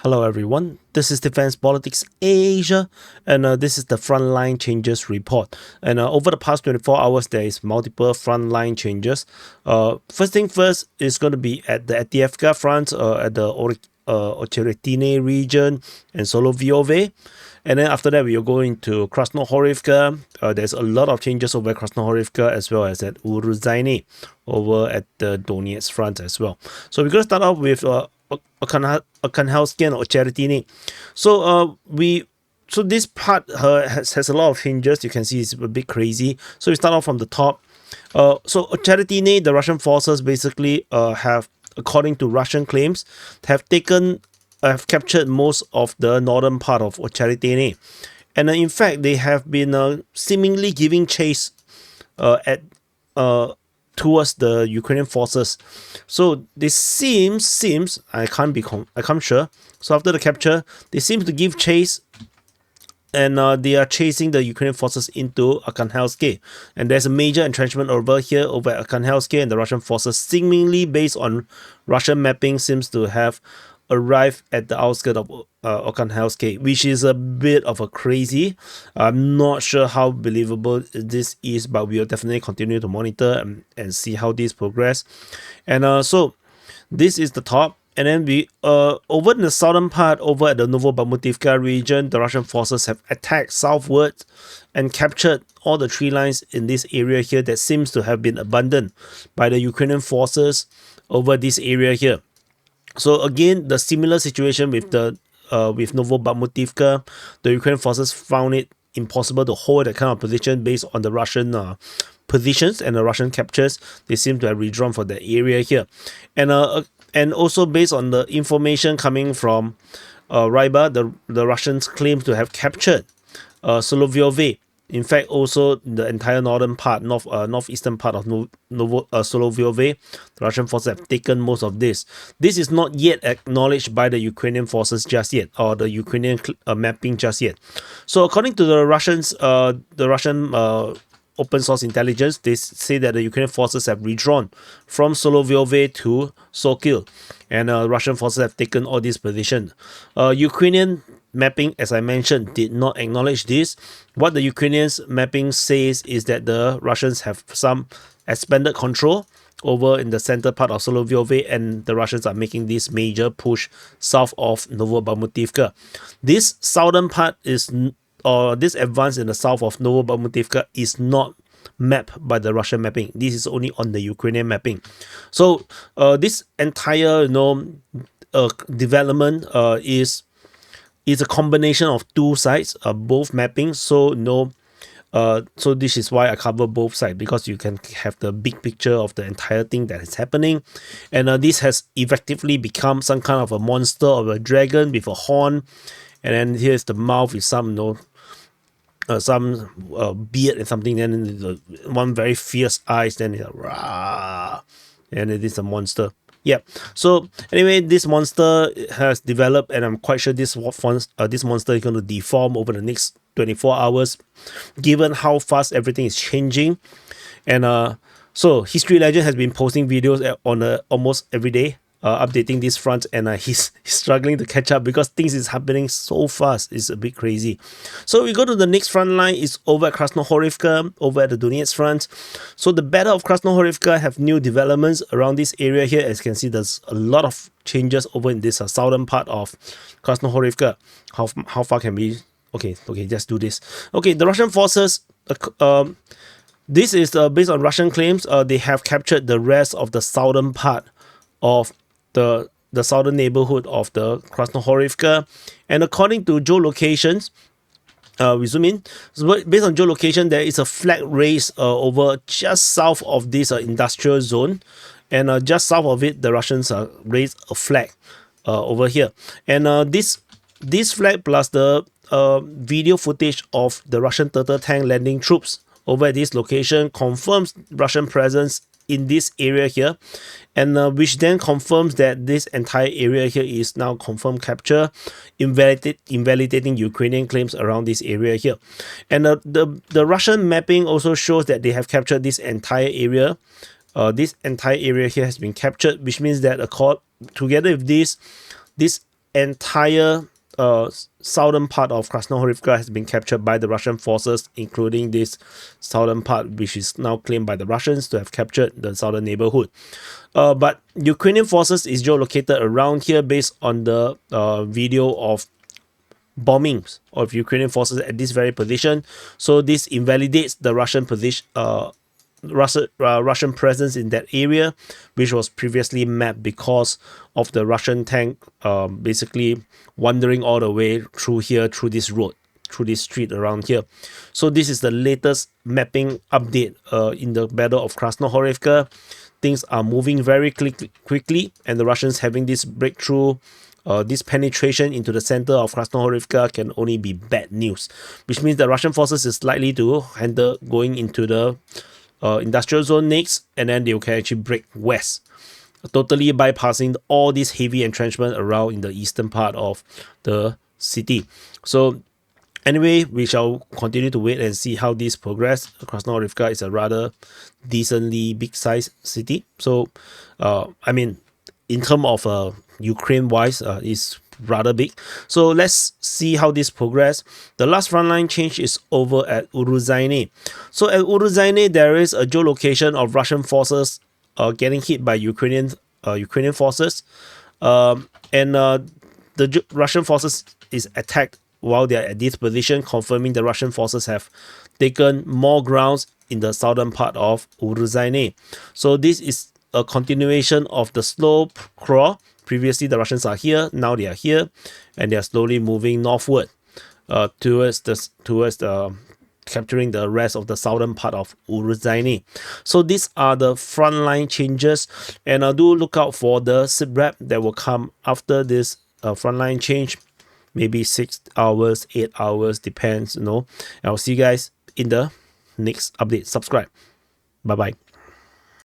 Hello everyone, this is Defense Politics Asia, and this is the Frontline Changes report. And over the past 24 hours, there is multiple frontline changes. First thing first is going to be at the Etiyevka front, at the Ocheretyne region and Soloviyove. And then after that, we will go into Krasnohorivka. There's a lot of changes over Krasnohorivka as well as at Urozhaine over at the Donetsk front as well. So we're going to start off with Ocheretyne and Ocheretyne. So this part has a lot of changes. You can see it's a bit crazy. So we start off from the top. So Ocheretyne, the Russian forces basically have, according to Russian claims, have captured most of the northern part of Ocheretyne, and in fact they have been seemingly giving chase towards the Ukrainian forces. So this seems I can't sure. So after the capture, they seem to give chase, and they are chasing the Ukrainian forces into Arkhangelsk. And there's a major entrenchment over here over at Arkhangelsk, and the Russian forces, seemingly based on Russian mapping, seems to have arrived at the outskirts of Arkhangelsk, which is a bit of a crazy. I'm not sure how believable this is, but we'll definitely continue to monitor and see how this progress. And so this is the top. And then we over in the southern part, over at the Novobahmutivka region, the Russian forces have attacked southward and captured all the tree lines in this area here that seems to have been abandoned by the Ukrainian forces over this area here. So again, the similar situation with the with Novobahmutivka, the Ukrainian forces found it impossible to hold that kind of position based on the Russian positions and the Russian captures. They seem to have withdrawn from the area here, and also based on the information coming from Ryba, the Russians claim to have captured Soloviyove. In fact, also the entire northern part, northeastern part of Soloviyove, the Russian forces have taken most of this. This is not yet acknowledged by the Ukrainian forces just yet, or the Ukrainian mapping just yet. So according to the Russians, the Russian open source intelligence, they say that the Ukrainian forces have withdrawn from Soloviyove to Sokil, and Russian forces have taken all these positions. Ukrainian mapping, as I mentioned, did not acknowledge this. What the Ukrainians mapping says is that the Russians have some expanded control over in the center part of Soloviyove, and the Russians are making this major push south of Novobahmutivka. This southern part is, or this advance in the south of Novobahmutivka, is not mapped by the Russian mapping. This is only on the Ukrainian mapping. So this entire development is a combination of two sides, both mapping. So so this is why I cover both sides, because you can have the big picture of the entire thing that is happening. And this has effectively become some kind of a monster or a dragon with a horn, and then here's the mouth with some beard and something, then one very fierce eyes, then it's rah, and it is a monster. Yeah. So anyway, this monster has developed, and I'm quite sure this monster is going to deform over the next 24 hours, given how fast everything is changing. And so History Legend has been posting videos on almost every day, updating this front, and he's struggling to catch up because things is happening so fast. It's a bit crazy. So we go to the next front line. Is over at Krasnohorivka, over at the Donetsk front. So the Battle of Krasnohorivka have new developments around this area here. As you can see, there's a lot of changes over in this southern part of Krasnohorivka. How far can we? Okay, just do this. Okay, the Russian forces. This is based on Russian claims. They have captured the rest of the southern part of the southern neighborhood of the Krasnohorivka, and according to geolocations, we zoom in. So based on geolocation, there is a flag raised over just south of this industrial zone, and just south of it, the Russians raised a flag over here, and this flag plus the video footage of the Russian turtle tank landing troops over at this location confirms Russian presence in this area here, and which then confirms that this entire area here is now confirmed capture, invalidating Ukrainian claims around this area here. And the Russian mapping also shows that they have captured this entire area. This entire area here has been captured, which means that together with this entire southern part of Krasnohorivka has been captured by the Russian forces, including this southern part, which is now claimed by the Russians to have captured the southern neighborhood. But Ukrainian forces is geolocated around here based on the video of bombings of Ukrainian forces at this very position. So this invalidates the Russian position, Russian presence in that area, which was previously mapped because of the Russian tank basically wandering all the way through here, through this road, through this street around here. So this is the latest mapping update in the Battle of Krasnohorivka. Things are moving very quickly, and the Russians having this breakthrough, this penetration into the center of Krasnohorivka can only be bad news, which means the Russian forces is likely to handle going into the industrial zone next, and then they can actually break west, totally bypassing all this heavy entrenchment around in the eastern part of the city. So anyway, we shall continue to wait and see how this progress. Krasnohorivka is a rather decently big size city, so I mean, in terms of Ukraine wise, is rather big. So let's see how this progress. The last frontline change is over at Urozhaine. So at Urozhaine, there is a geolocation of Russian forces getting hit by Ukrainian forces, and the Russian forces is attacked while they are at this position, confirming the Russian forces have taken more grounds in the southern part of Urozhaine. So this is a continuation of the slow crawl. Previously, the Russians are here, now they are here, and they are slowly moving northward towards capturing the rest of the southern part of Urozhaine. So these are the frontline changes, and do look out for the SIP that will come after this frontline change. Maybe 6 hours, 8 hours, depends, I'll see you guys in the next update. Subscribe. Bye bye.